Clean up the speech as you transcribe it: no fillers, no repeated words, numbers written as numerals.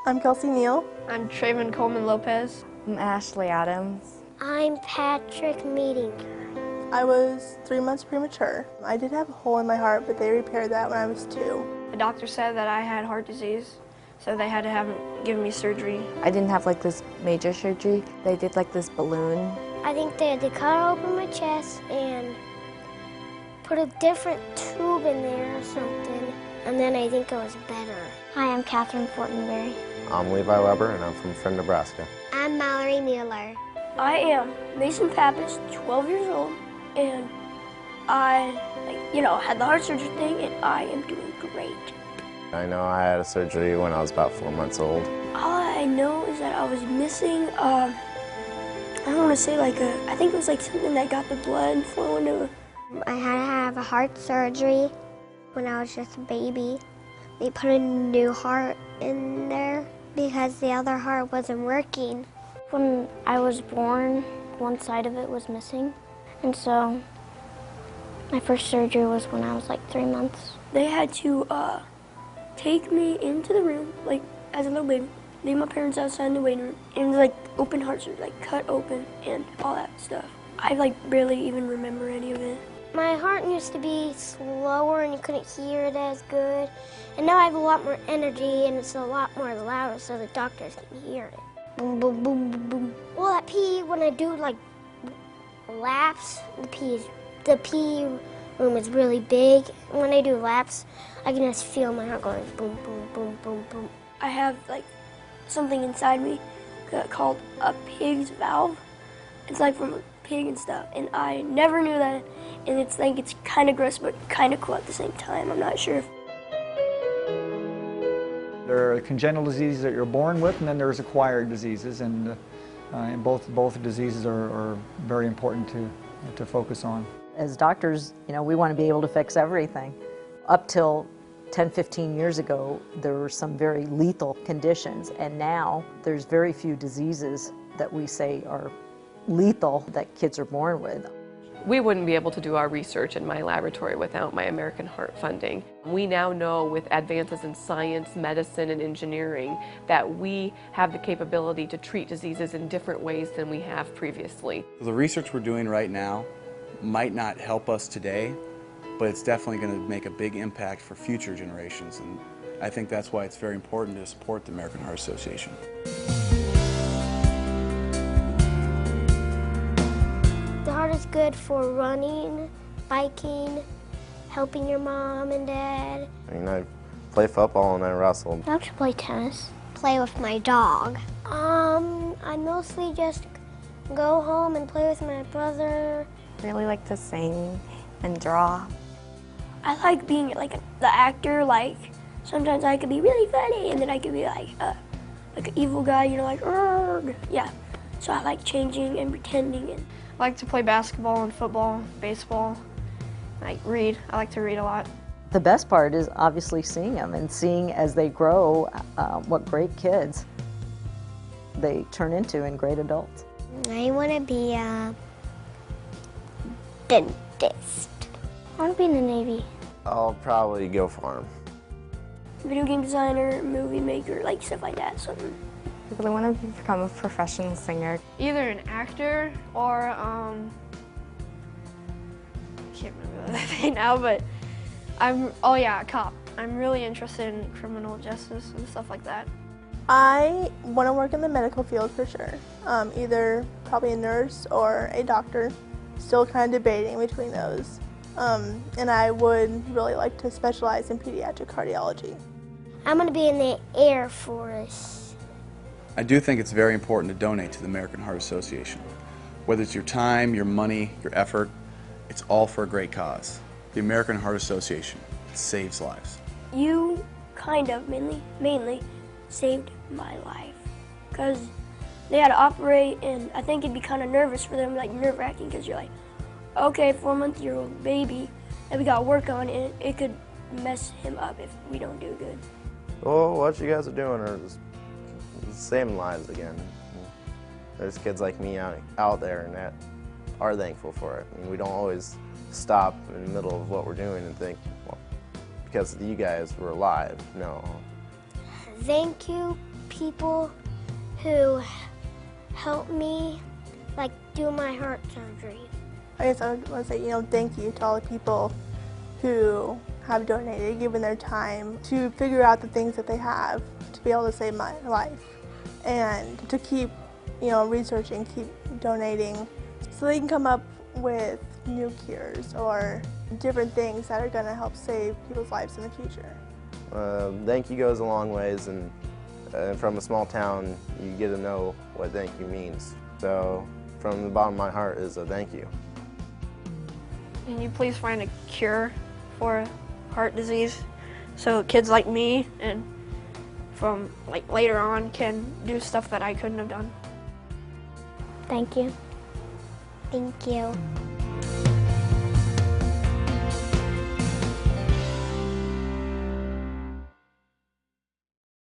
I'm Kelsey Neal. I'm Trevin Coleman Lopez. I'm Ashley Adams. I'm Patrick Meeting. I was 3 months premature. I did have a hole in my heart, but they repaired that when I was 2. The doctor said that I had heart disease, so they had to give me surgery. I didn't have like this major surgery. They did like this balloon. I think they had to cut open my chest and put a different tube in there or something, and then I think it was better. Hi, I'm Kathryn Fortenberry. I'm Levi Weber, and I'm from Friend, Nebraska. I'm Mallory Mueller. I am Mason Pappas, 12 years old, and I, had the heart surgery thing, and I am doing great. I know I had a surgery when I was about 4 months old. All I know is that I was missing, I don't want to say I think it was like something that got the blood flowing to. I had to have a heart surgery when I was just a baby. They put a new heart in there because the other heart wasn't working. When I was born, one side of it was missing. And so my first surgery was when I was like 3 months. They had to take me into the room, as a little baby, leave my parents outside in the waiting room, and open heart surgery, cut open and all that stuff. I barely even remember any of it. My heart used to be slower and you couldn't hear it as good. And now I have a lot more energy and it's a lot more louder so the doctors can hear it. Boom, boom, boom, boom, boom. Well, that pee, when I do laps, the pee room is really big. And when I do laps, I can just feel my heart going boom, boom, boom, boom, boom. I have something inside me called a pig's valve. It's from a pig and stuff, and I never knew that. And it's kind of gross, but kind of cool at the same time. I'm not sure. There are congenital diseases that you're born with, and then there's acquired diseases, and both diseases are very important to focus on. As doctors, we want to be able to fix everything. Up till 10, 15 years ago, there were some very lethal conditions, and now there's very few diseases that we say are lethal that kids are born with. We wouldn't be able to do our research in my laboratory without my American Heart funding. We now know with advances in science, medicine, and engineering that we have the capability to treat diseases in different ways than we have previously. The research we're doing right now might not help us today, but it's definitely going to make a big impact for future generations, and I think that's why it's very important to support the American Heart Association. The heart is good for running, biking, helping your mom and dad. I play football and I wrestle. I like to play tennis. Play with my dog. I mostly just go home and play with my brother. Really like to sing and draw. I like being the actor. Sometimes I could be really funny, and then I could be an evil guy. Urgh. Yeah. So I like changing and pretending. And I like to play basketball and football, baseball. I read. I like to read a lot. The best part is obviously seeing them and seeing as they grow what great kids they turn into and great adults. I want to be a dentist. I want to be in the Navy. I'll probably go farm. Video game designer, movie maker, stuff like that. Something. I really want to become a professional singer. Either an actor or, I can't remember that thing now, but a cop. I'm really interested in criminal justice and stuff like that. I want to work in the medical field for sure. Either probably a nurse or a doctor. Still kind of debating between those. And I would really like to specialize in pediatric cardiology. I'm going to be in the Air Force. I do think it's very important to donate to the American Heart Association. Whether it's your time, your money, your effort, it's all for a great cause. The American Heart Association, it saves lives. You mainly saved my life, because they had to operate, and I think it'd be kind of nervous for them, nerve-wracking, because you're okay, 4-month-old baby that we got to work on, and it could mess him up if we don't do good. Well, what you guys are doing are just saving lives again. There's kids like me out there and that are thankful for it. We don't always stop in the middle of what we're doing and think, well, because you guys were alive. No. Thank you people who helped me, like, do my heart surgery. I guess I would want to say, thank you to all the people who have donated, given their time to figure out the things that they have to be able to save my life, and to keep, researching, keep donating, so they can come up with new cures or different things that are going to help save people's lives in the future. Thank you goes a long ways, and from a small town, you get to know what thank you means. So from the bottom of my heart is a thank you. Can you please find a cure for heart disease so kids like me and from later on can do stuff that I couldn't have done? Thank you. Thank you.